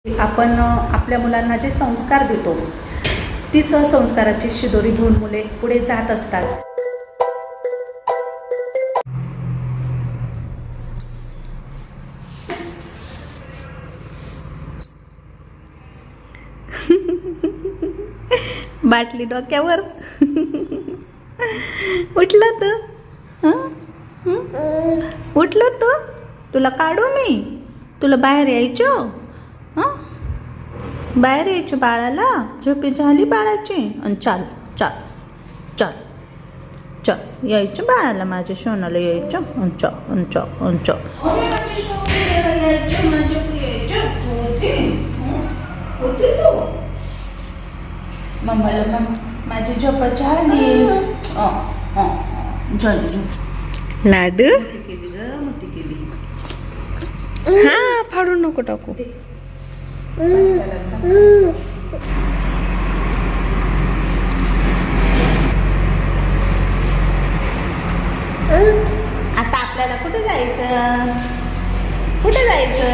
आपण आपल्या मुलांना जे संस्कार देतो तीच संस्काराची शिदोरी घेऊन मुले पुढे जात असतात. बाटली डोक्यावर उठलं तर उठलं तर तुला काढू मी, तुला बाहेर यायचं. बाहेर यायचं बाळाला, झोपी झाली बाळाची. आणि चाल चाल चाल चल यायचं बाळाला, माझ्या सोनाला यायचं. अंच अंच अंच मम्माला माझी झोप झाली. लाडू केली ग, मोती केली. हा फाडू नको टाकू. आता आपल्याला कुठे जायचं, कुठे जायचं?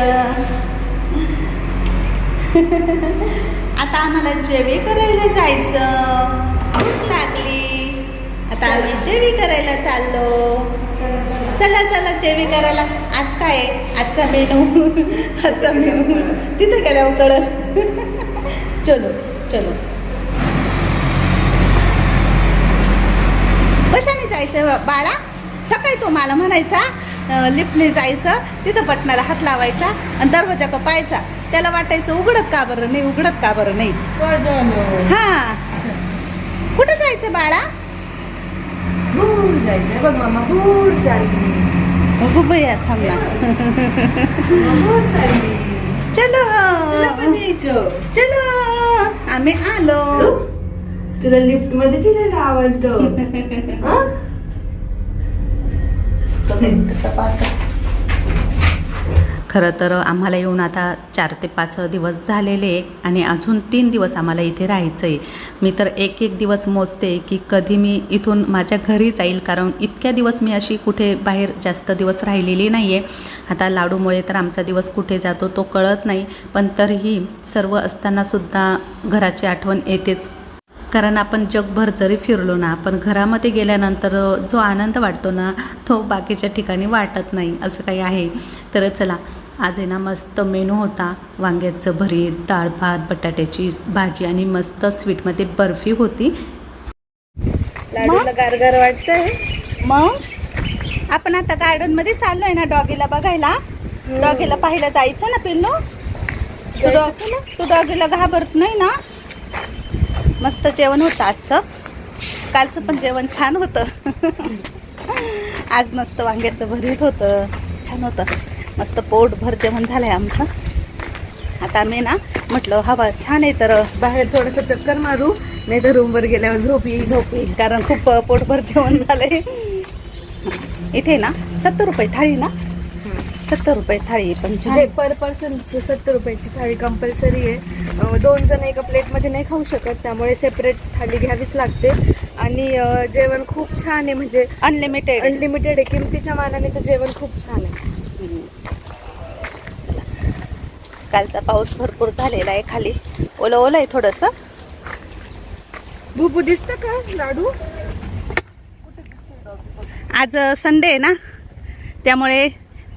आता आम्हाला जेवी करायला जायचं. भूक लागली, आता आम्ही जेवी करायला चाललो. चला चला जेवी करायला. आज काय आहे आजचा मेनू? आजचा मेनू तिथे गेल्यावर कळलं. चलो चलो. कशाने जायचं बाळा? सकाळी तो मला म्हणायचा लिफ्टने जायचं, तिथं बटनाला हात लावायचा आणि दरवाजा कपायचा. त्याला वाटायचं उघडत का बरं नाही, उघडत का बरं नाही. हा कुठं जायचं बाळा? दूर जायचं बघ मामा, दूर चालली. अगो बया थांबला. चलो चलो आम्ही आलो. तुला लिफ्ट मध्ये फिरायला आवडतं? खरं तर आम्हाला येऊन आता 4 ते 5 दिवस झालेले आणि अजून 3 दिवस आम्हाला इथे राहायचं आहे. मी तर एक दिवस मोजते की कधी मी इथून माझ्या घरी जाईल, कारण इतक्या दिवस मी अशी कुठे बाहेर जास्त दिवस राहिलेली नाही आहे. आता लाडूमुळे तर आमचा दिवस कुठे जातो तो कळत नाही, पण तरीही सर्व असतानासुद्धा घराची आठवण येतेच. कारण आपण जगभर जरी फिरलो ना, पण घरामध्ये गेल्यानंतर जो आनंद वाटतो ना, तो बाकीच्या ठिकाणी वाटत नाही. असं काही आहे. तर चला, आज आहे ना मस्त मेनू होता. वांग्याचं भरीत, डाळ भात, बटाट्याची भाजी आणि मस्त स्वीटमध्ये बर्फी होती. लाडूला गारगार वाटतंय. मग आपण आता गार्डनमध्ये चाललोय ना डॉगीला बघायला. डॉगीला पाहायला जायचं ना पिल्लू. तू डॉगीला घाबरत नाही ना? मस्त जेवण होतं आजचं. कालचं पण जेवण छान होतं. आज मस्त वांग्याचं भरीत होतं, छान होतं. मस्त पोटभर जेवण झालंय आमचं. आता आम्ही ना म्हटलं हवा छान आहे तर बाहेर थोडस चक्कर मारू, नाही तर रूमवर गेल्यावर झोप येईल. कारण खूप पोटभर जेवण झालंय. इथे ना 70 रुपये थाळी ना, 70 रुपये थाळी. पण पर पर्सन 70 रुपयाची थाळी कंपल्सरी आहे. 2 जण एका प्लेटमध्ये नाही खाऊ शकत, त्यामुळे सेपरेट थाळी घ्यावीच लागते. आणि जेवण खूप छान आहे, म्हणजे अनलिमिटेड आहे. किमतीच्या मानाने तर जेवण खूप छान आहे. कालचा पाऊस भरपूर झालेला आहे, खाली ओलं ओलं आहे थोडंसं. बुबू दिसतं का लाडू? आज संडे आहे ना, त्यामुळे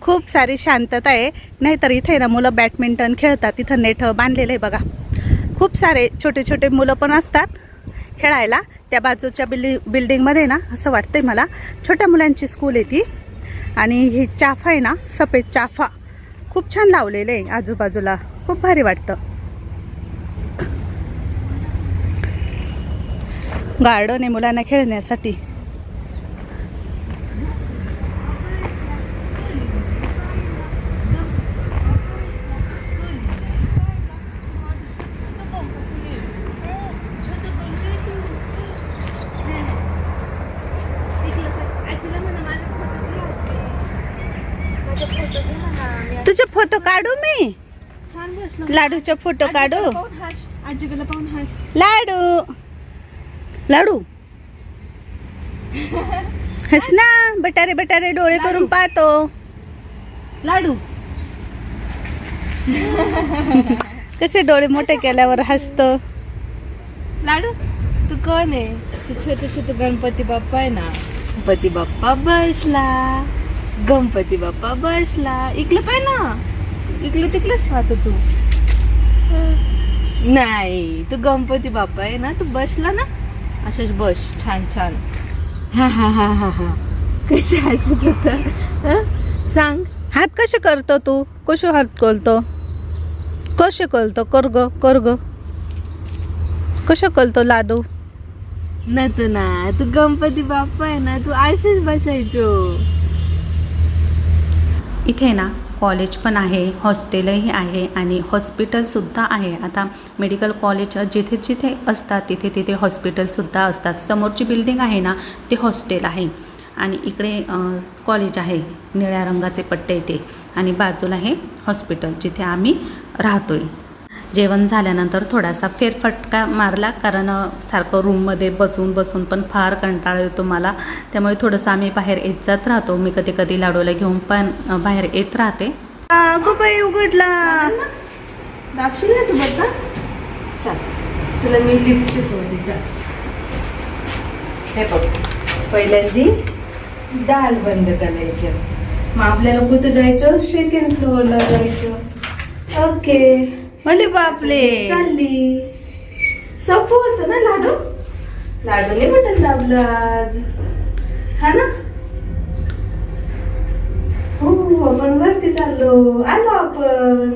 खूप सारी शांतता आहे. नाहीतर इथे ना मुलं बॅडमिंटन खेळतात. इथं नेट बांधलेलं आहे बघा. खूप सारे छोटे छोटे मुलं पण असतात खेळायला. त्या बाजूच्या बिल्डिंगमध्ये ना असं वाटतंय मला छोट्या मुलांची स्कूल आहे ती. आणि ही चाफा आहे ना, सफेद चाफा खूप छान लावलेलं आहे आजूबाजूला. खूप भारी वाटतं. गार्डन आहे मुलांना खेळण्यासाठी. तुझे फोटो काढू मी? लाडूचे फोटो काढू? आजीला पाहून हास. लाडू लाडू हस ना, बटारे बटारे डोळे करून पाहतो. लाडू कसे डोळे मोठे केल्यावर हसतो. लाडू तू कोण आहे? तू छोटे छोटे गणपती बाप्पा आहे ना. गणपती बाप्पा बसला, गणपती बाप्पा बसला. इकडे पाय ना, इकडे तिकडेच पाहतो तू. नाही, तू गणपती बाप्पा आहे ना, तू बसला ना, अशाच बस छान छान. हा हा हा हा हा. कसे हसत होता सांग. हात कसे करतो तू? कसे हात करतो? कसे करतो? कर ग कसं करतो लाडू? ना तू गणपती बाप्पा आहे ना, तू असेच बसायचो. इथे ना कॉलेज पण आहे, हॉस्टेलही आहे आणि हॉस्पिटलसुद्धा आहे. आता मेडिकल कॉलेज जिथे जिथे असतात तिथे तिथे हॉस्पिटलसुद्धा असतात. समोरची बिल्डिंग आहे ना ते हॉस्टेल आहे आणि इकडे कॉलेज आहे, निळ्या रंगाचे पट्टे इथे, आणि बाजूला हे हॉस्पिटल जिथे आम्ही राहतो आहे. जेवण झाल्यानंतर थोडासा फेरफटका मारला, कारण सारखं रूममध्ये बसून बसून पण फार कंटाळा येतो मला. त्यामुळे थोडंसं आम्ही बाहेर येत जात राहतो. मी कधी कधी लाडूला घेऊन पण बाहेर येत राहते. बाई उघडला. दाबशील ना तू बघा. चल तुला मी लिफ्ट शिकवते. चल हे बघ, पहिल्यांदी दाल बंद करायचं. मग आपल्याला कुठं जायचं? सेकंड फ्लोअरला जायचं. ओके. अरे बापले, चालली. सोपं होतं ना लाडू. लाडूने बटन दाबलं आज, हा ना. हो, आपण वरती चाललो. आलो आपण.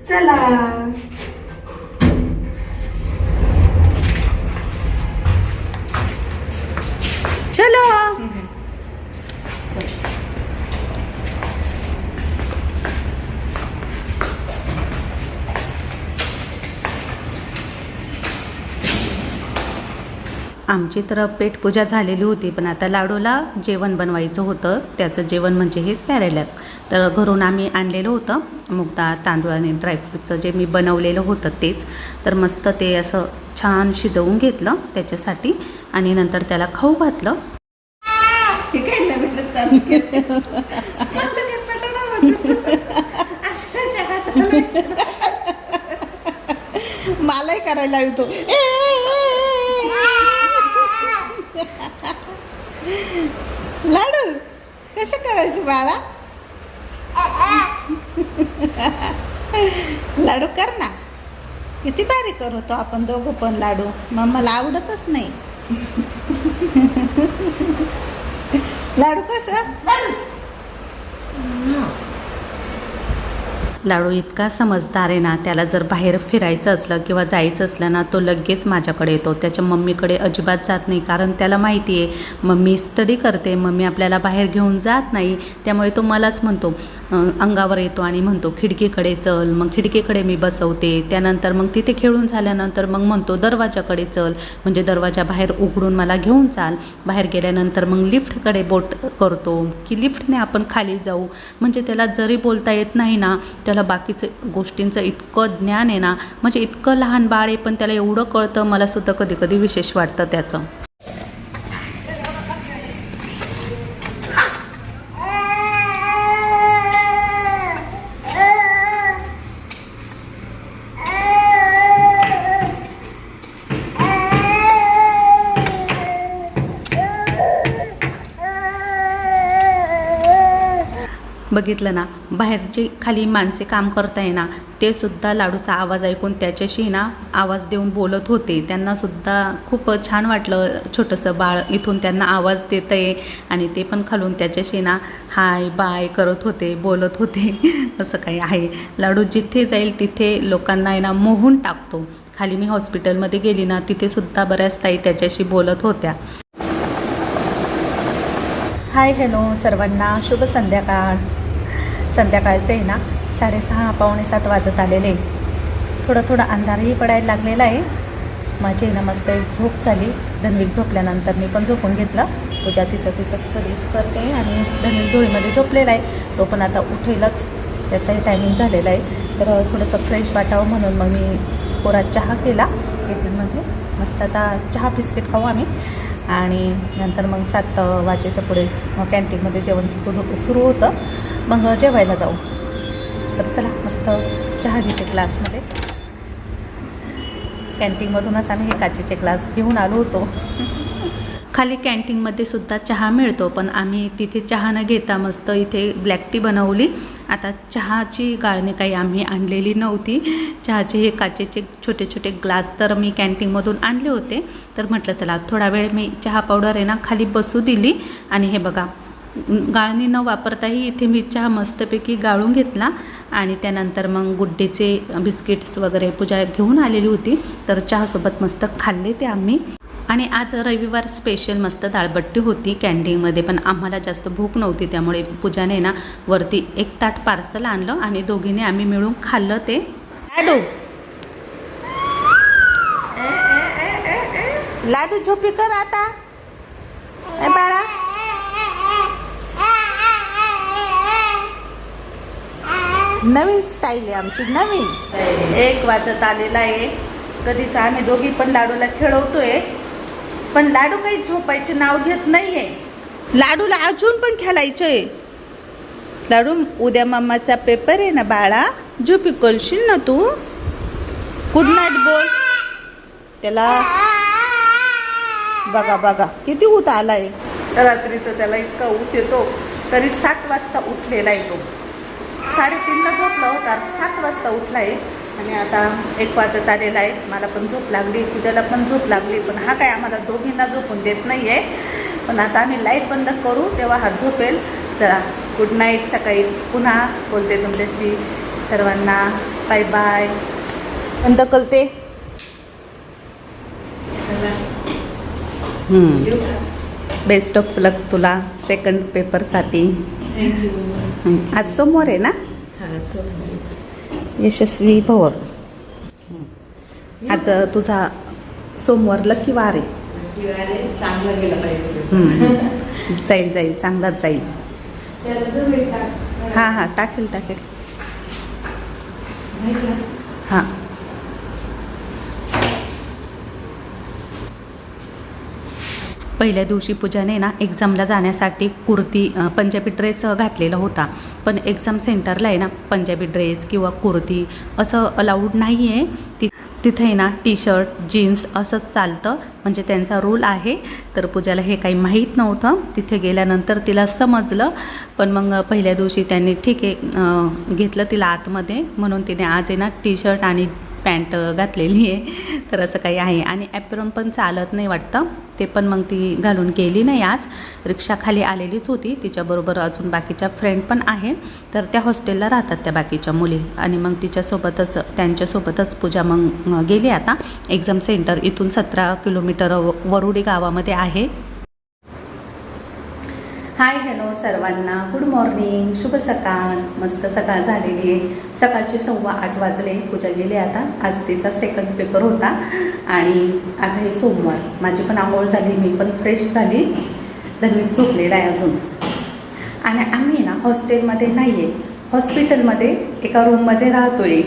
चला. चलो. आमची तर पेटपूजा झालेली होती, पण आता लाडूला जेवण बनवायचं होतं. त्याचं जेवण म्हणजे हे सॅरेलॅक. तर घरून आम्ही आणलेलं होतं मुगडाळ, तांदूळ आणि ड्रायफ्रूटचं जे मी बनवलेलं होतं तेच. तर मस्त ते असं छान शिजवून घेतलं त्याच्यासाठी आणि नंतर त्याला खाऊ घातलं. मलाही करायला येतो. लाडू कसं करायचं बाळा? लाडू कर ना. किती बारीक करतो आपण दोघं पण लाडू. मम्माला आवडतच नाही. लाडू कसं? लाडू इतका समजदार आहे ना, त्याला जर बाहेर फिरायचं असलं किंवा जायचं असलं ना तो लगेच माझ्याकडे येतो. त्याच्या मम्मीकडे अजिबात जात नाही, कारण त्याला माहिती आहे मम्मी स्टडी करते, मम्मी आपल्याला बाहेर घेऊन जात नाही. त्यामुळे तो मलाच म्हणतो, अंगावर येतो आणि म्हणतो खिडकीकडे चल. मग खिडकीकडे मी बसवते. त्यानंतर मग तिथे खेळून झाल्यानंतर मग म्हणतो दरवाजाकडे चल, म्हणजे दरवाजा बाहेर उघडून मला घेऊन चाल. बाहेर गेल्यानंतर मग लिफ्टकडे बोट करतो की लिफ्टने आपण खाली जाऊ. म्हणजे त्याला जरी बोलता येत नाही ना, त्याला बाकीचं गोष्टींचं इतकं ज्ञान आहे ना. म्हणजे इतकं लहान बाळ आहे पण त्याला एवढं कळतं. मला सुद्धा कधी कधी विशेष वाटतं त्याचं. बघितलं ना, बाहेरची खाली माणसे काम करताय ना, ते सुद्धा लाडूचा आवाज ऐकून त्याच्याशी ना आवाज देऊन बोलत होते. त्यांनासुद्धा खूप छान वाटलं. छोटंसं बाळ इथून त्यांना आवाज देतं आहे आणि ते पण खालून त्याच्याशी ना हाय बाय करत होते, बोलत होते. असं काही आहे. लाडू जिथे जाईल तिथे लोकांना आहे ना मोहून टाकतो. खाली मी हॉस्पिटलमध्ये गेली ना, तिथेसुद्धा बऱ्याच ताई त्याच्याशी बोलत होत्या. हाय हॅलो सर्वांना, शुभ संध्याकाळ. संध्याकाळचं आहे ना 6:30 पावणे 7 वाजत आलेले. थोडा अंधारही पडायला लागलेला आहे. माझी ना मस्त एक झोप झाली. धन्विक झोपल्यानंतर मी पण झोपून घेतलं. पूजा तिचं स्टडीज करते आणि धन्विक झोळीमध्ये झोपलेला आहे. तो पण आता उठेलच, त्याचाही टायमिंग झालेला आहे. तर थोडंसं फ्रेश वाटावं म्हणून मग मी कोरा चहा केला केटलमध्ये. मस्त आता चहा बिस्किट खाऊ आम्ही आणि नंतर मग 7 वाजेच्या पुढे मग कॅन्टीनमध्ये जेवण सुरू होतं. मग जेवायला जाऊ. तर चला मस्त चहा घेते ग्लासमध्ये. कॅन्टीनमधूनच आम्ही हे काचेचे ग्लास घेऊन आलो होतो. खाली कॅन्टीनमध्ये सुद्धा चहा मिळतो, पण आम्ही तिथे चहा न घेता मस्त इथे ब्लॅक टी बनवली. आता चहाची गाळणी काही आम्ही आणलेली नव्हती. चहाचे हे काचेचे छोटे छोटे ग्लास तर मी कॅन्टीनमधून आणले होते. तर म्हटलं चला थोडा वेळ मी चहा पावडर आहे ना खाली बसू दिली. आणि हे बघा, गाळणी न वापरताही इथे मी चहा मस्तपैकी गाळून घेतला. आणि त्यानंतर मग गुड्डेचे बिस्किट्स वगैरे पूजा घेऊन आलेली होती, तर चहासोबत मस्त खाल्ले ते आम्ही. आणि आज रविवार स्पेशल मस्त दाळबट्टी होती कॅन्टीनमध्ये, पण आम्हाला जास्त भूक नव्हती, त्यामुळे पूजाने ना वरती एक ताट पार्सल आणलं आणि दोघीने आम्ही मिळून खाल्लं ते. लाडू लाडू झोपी कर आता बाळा. नवीन स्टाईल आहे आमची, नवीन. 1 वाजत आलेला आहे. कधीच आम्ही दोघी पण लाडूला खेळवतोय, पण लाडू काही झोपायचे नाव घेत नाहीये. लाडूला अजून पण खेळायचंय. लाडू, उद्या मम्माचा पेपर आहे ना बाळा, झोपी करशील ना तू. गुड नाईट बोल त्याला. बघा बघा किती ऊत आलाय. रात्रीचं त्याला इतका ऊत येतो, तरी 7 वाजता उठलेला आहे तो. 3:30ला झोपला होता, 7 वाजता उठला आहे. आणि आता 1 वाजत आलेला आहे. मला पण झोप लागली, पूजाला पण झोप लागली, पण हा काय आम्हाला दोघींना झोपून देत नाही आहे. पण आता आम्ही लाईट बंद करू तेव्हा हा झोपेल. चला गुड नाईट. सकाळी पुन्हा बोलते तुमच्याशी. सर्वांना बाय बाय. बंद करते. बेस्ट ऑफ लक तुला सेकंड पेपरसाठी. आज सोमवार आहे ना. यशस्वी भव. आज तुझा सोमवार लकी वार आहे. चांगलं गेलं पाहिजे. जाईल जाईल, चांगलाच जाईल. हां हां टाकेल टाकेल. हां पहिल्या दिवशी पूजाने ना एक्झामला जाण्यासाठी कुर्ती पंजाबी ड्रेस घातलेला होता, पण एक्झाम सेंटरला आहे ना पंजाबी ड्रेस किंवा कुर्ती असं अलाउड नाही आहे. तिथे आहे ना टी शर्ट जीन्स असंच चालतं, म्हणजे त्यांचा रूल आहे. तर पूजाला हे काही माहीत नव्हतं. तिथे गेल्यानंतर तिला समजलं, पण मग पहिल्या दिवशी त्यांनी ठीक आहे घेतलं तिला आतमध्ये, म्हणून तिने आज आहे ना टी शर्ट आणि पॅन्ट घातलेली आहे. तर असं काही आहे. आणि ॲप्रॉन पण चालत नाही वाटतं, ते पण मग ती घालून गेली नाही. आज रिक्षा खाली आलेलीच होती, तिच्याबरोबर अजून बाकीच्या फ्रेंड पण आहे. तर त्या हॉस्टेलला राहतात त्या बाकीच्या मुली, आणि मग त्यांच्यासोबतच पूजा मग गेली. आता एक्झाम सेंटर इथून 17 किलोमीटर वरुडी गावामध्ये आहे. हाय हॅलो सर्वांना, गुड मॉर्निंग, शुभ सकाळ. मस्त सकाळ झालेली आहे. सकाळचे 8:15 वाजले. पूजा गेली आता. आज तिचा सेकंड पेपर होता आणि आज आहे सोमवार. माझी पण आंघोळ झाली, मी पण फ्रेश झाली. धन्विक झोपलेला आहे अजून. आणि आम्ही ना हॉस्टेलमध्ये नाही आहे, हॉस्पिटलमध्ये एका रूममध्ये राहतो आहे.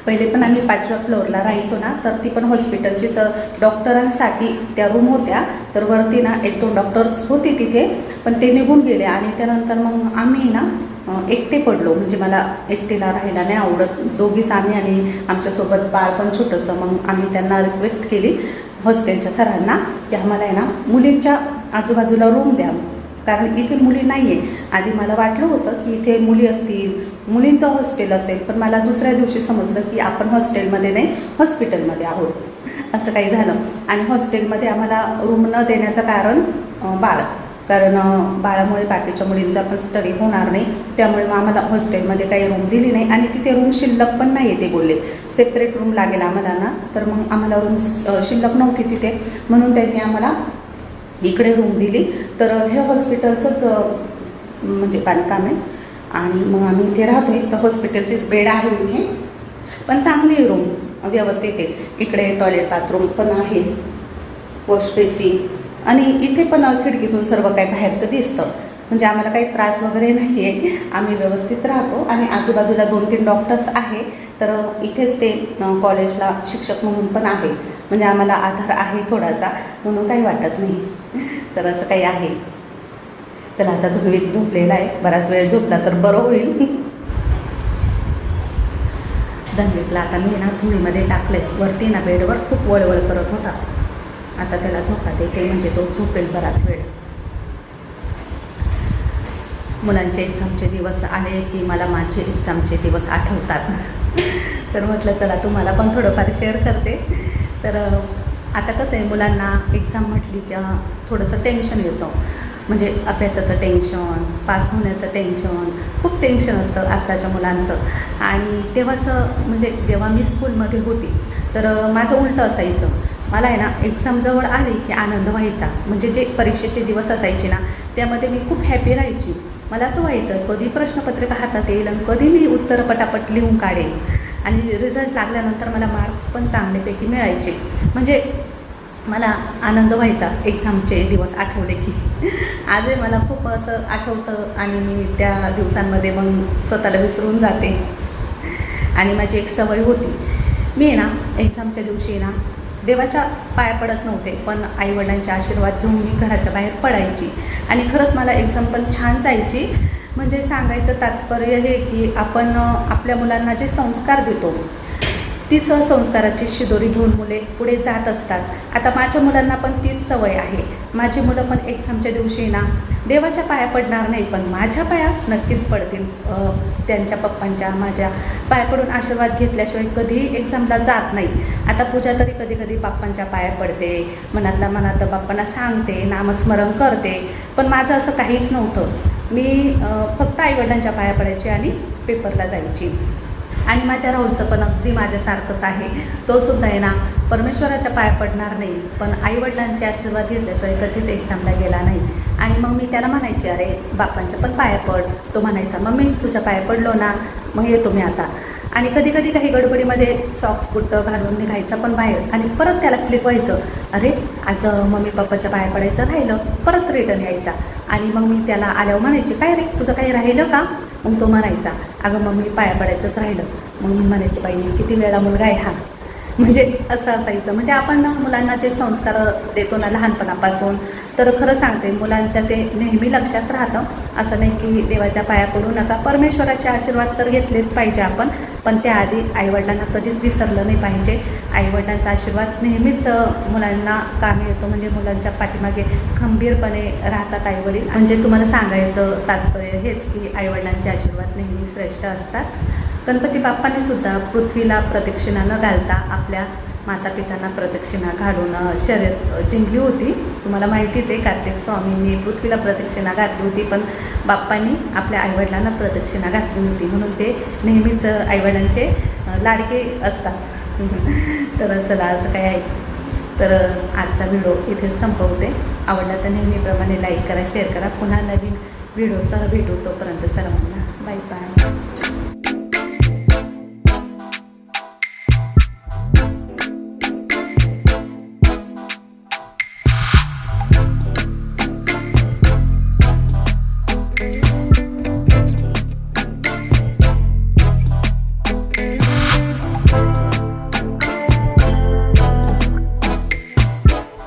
पहिले पण आम्ही 5व्या फ्लोअरला राहायचो ना, तर ती पण हॉस्पिटलचीच डॉक्टरांसाठी त्या रूम होत्या. तर वरती ना 1-2 डॉक्टर्स होते तिथे, पण ते निघून गेले. आणि त्यानंतर मग आम्ही ना एकटे पडलो, म्हणजे मला एकटीला राहायला नाही आवडत. दोघीच आम्ही आणि आमच्यासोबत बाळ पण छोटंसं. मग आम्ही त्यांना रिक्वेस्ट केली हॉस्टेलच्या सरांना की आम्हाला आहे ना मुलींच्या आजूबाजूला रूम द्या, कारण इथे मुली नाही आहे. आधी मला वाटलं होतं की इथे मुली असतील, मुलींचं हॉस्टेल असेल, पण मला दुसऱ्या दिवशी समजलं की आपण हॉस्टेलमध्ये नाही, हॉस्पिटलमध्ये आहोत. असं काही झालं. आणि हॉस्टेलमध्ये आम्हाला रूम न देण्याचं कारण बाळ, कारण बाळामुळे बाकीच्या मुलींचा पण स्टडी होणार नाही, त्यामुळे मग आम्हाला हॉस्टेलमध्ये काही रूम दिली नाही. आणि तिथे रूम शिल्लक पण नाही आहे. ते बोलले सेपरेट रूम लागेल आम्हाला ना, तर मग आम्हाला रूम शिल्लक नव्हती तिथे, म्हणून त्यांनी आम्हाला इकडे रूम दिली. तर हे हॉस्पिटलचंच म्हणजे बांधकाम आहे, आणि मग आम्ही इथे राहतोय. तर हॉस्पिटलचीच बेड आहे इथे, पण चांगली रूम व्यवस्थित आहे. इकडे टॉयलेट बाथरूम पण आहे, वॉश बेसिन, आणि इथे पण खिडकीतून सर्व काही बाहेरचं दिसतं, म्हणजे आम्हाला काही त्रास वगैरे नाही आहे. आम्ही व्यवस्थित राहतो. आणि आजूबाजूला 2-3 डॉक्टर्स आहे, तर इथेच ते कॉलेजला शिक्षक म्हणून पण आहे, म्हणजे आम्हाला आधार आहे थोडासा, म्हणून काही वाटत नाही. तर असं काही आहे. चला आता धन्विक झोपलेला आहे, बराच वेळ झोपला तर बरं होईल. धन्विकला आता मी ना झुळीमध्ये टाकले. वरती ना बेडवर खूप वळवळ करत होता. आता त्याला झोपात येते म्हणजे तो झोपेल बराच वेळ. मुलांचे एक्झामचे दिवस आले की मला माझे एक्झामचे दिवस आठवतात. तर म्हटलं चला तुम्हाला पण थोडंफार शेअर करते. तर आता कसं आहे, मुलांना एक्झाम म्हटली की थोडंसं टेन्शन येतं. म्हणजे अभ्यासाचं टेन्शन, पास होण्याचं टेन्शन, खूप टेन्शन असतं आत्ताच्या मुलांचं. आणि तेव्हाचं म्हणजे जेव्हा मी स्कूलमध्ये होती तर माझं उलटं असायचं. मला आहे ना एक्झाम जवळ आली की आनंद व्हायचा. म्हणजे जे परीक्षेचे दिवस असायचे ना त्यामध्ये मी खूप हॅपी राहायची. मला असं व्हायचं कधी प्रश्नपत्रिका हातात येईल आणि कधी मी उत्तर पटापट लिहून काढेल. आणि रिझल्ट लागल्यानंतर मला मार्क्स पण चांगल्यापैकी मिळायचे. म्हणजे मला आनंद व्हायचा एक्झामचे दिवस आठवले की. आजही मला खूप असं आठवतं आणि मी त्या दिवसांमध्ये मग स्वतःला विसरून जाते. आणि माझी एक सवय होती, मी आहे ना एक्झामच्या दिवशी ना देवाच्या पाया पडत नव्हते, पण आईवडिलांचे आशीर्वाद घेऊन मी घराच्या बाहेर पडायची. आणि खरंच मला एक्झाम पण छान जायची. म्हणजे सांगायचं तात्पर्य हे की आपण आपल्या मुलांना जे संस्कार देतो तीच संस्काराची शिदोरी घेऊन मुले पुढे जात असतात. आता माझ्या मुलांना पण तीच सवय आहे. माझी मुलं पण एक्झामच्या दिवशी ना देवाच्या पाया पडणार नाही, पण माझ्या पाया नक्कीच पडतील. त्यांच्या पप्पांच्या माझ्या पाया पडून आशीर्वाद घेतल्याशिवाय कधीही एक्झामला जात नाही. आता पूजा तरी कधी कधी बाप्पांच्या पाया पडते, मनातल्या मनात बाप्पांना सांगते, नामस्मरण करते. पण माझं असं काहीच नव्हतं. मी फक्त आईवडिलांच्या पाया पडायची आणि पेपरला जायची. आणि माझ्या राहुलचं पण अगदी माझ्यासारखंच आहे. तो सुद्धा आहे ना परमेश्वराच्या पाया पडणार नाही, पण आईवडिलांचे आशीर्वाद घेतल्याशिवाय कधीच एक्झामला गेला नाही. आणि मग मी त्याला म्हणायचे अरे बाप्पांच्या पण पाया पड. तो म्हणायचा मम्मी तुझ्या पाया पडलो ना, मग येतो मी आता. आणि कधी कधी काही गडबडीमध्ये सॉक्स बुट्ट घालून निघायचा पण बाहेर. आणि परत त्याला क्लिक व्हायचं, अरे आज मम्मी पप्पाच्या पाया पडायचं राहिलं. परत रिटर्न यायचा. आणि मग मी त्याला आल्यावर म्हणायचे काय रे तुझं काही राहिलं का. मग तो म्हणायचा अगं मम्मी पाया पडायचंच राहिलं. मग मी म्हणायचे बाई किती वेळा मुलगा आहे हा. म्हणजे असं असायचं. म्हणजे आपण मुलांना जे संस्कार देतो ना लहानपणापासून, तर खरं सांगते मुलांच्या ते नेहमी लक्षात राहतं. असं नाही की देवाच्या पाया पडू नका, परमेश्वराचे आशीर्वाद तर घेतलेच पाहिजे आपण, पण त्याआधी आईवडिलांना कधीच विसरलं नाही पाहिजे. आईवडिलांचा आशीर्वाद नेहमीच मुलांना कामी येतो. म्हणजे मुलांच्या पाठीमागे खंबीरपणे राहतात आईवडील. म्हणजे तुम्हाला सांगायचं तात्पर्य हेच की आईवडिलांचे आशीर्वाद नेहमी श्रेष्ठ असतात. गणपती बाप्पांनी सुद्धा पृथ्वीला प्रदक्षिणा न घालता आपल्या मातापित्यांना प्रदक्षिणा घालून शर्यत जिंकली होती. तुम्हाला माहितीच आहे कार्तिक स्वामींनी पृथ्वीला प्रदक्षिणा घातली होती, पण बाप्पांनी आपल्या आईवडिलांना प्रदक्षिणा घातली होती. म्हणून ते नेहमीच आईवडिलांचे लाडके असतात. तर चला असं काय आहे. तर आजचा व्हिडिओ इथेच संपवते. आवडला तर नेहमीप्रमाणे लाईक करा, शेअर करा. पुन्हा नवीन व्हिडिओसह भेटू. तोपर्यंत सर्वांना बाय बाय.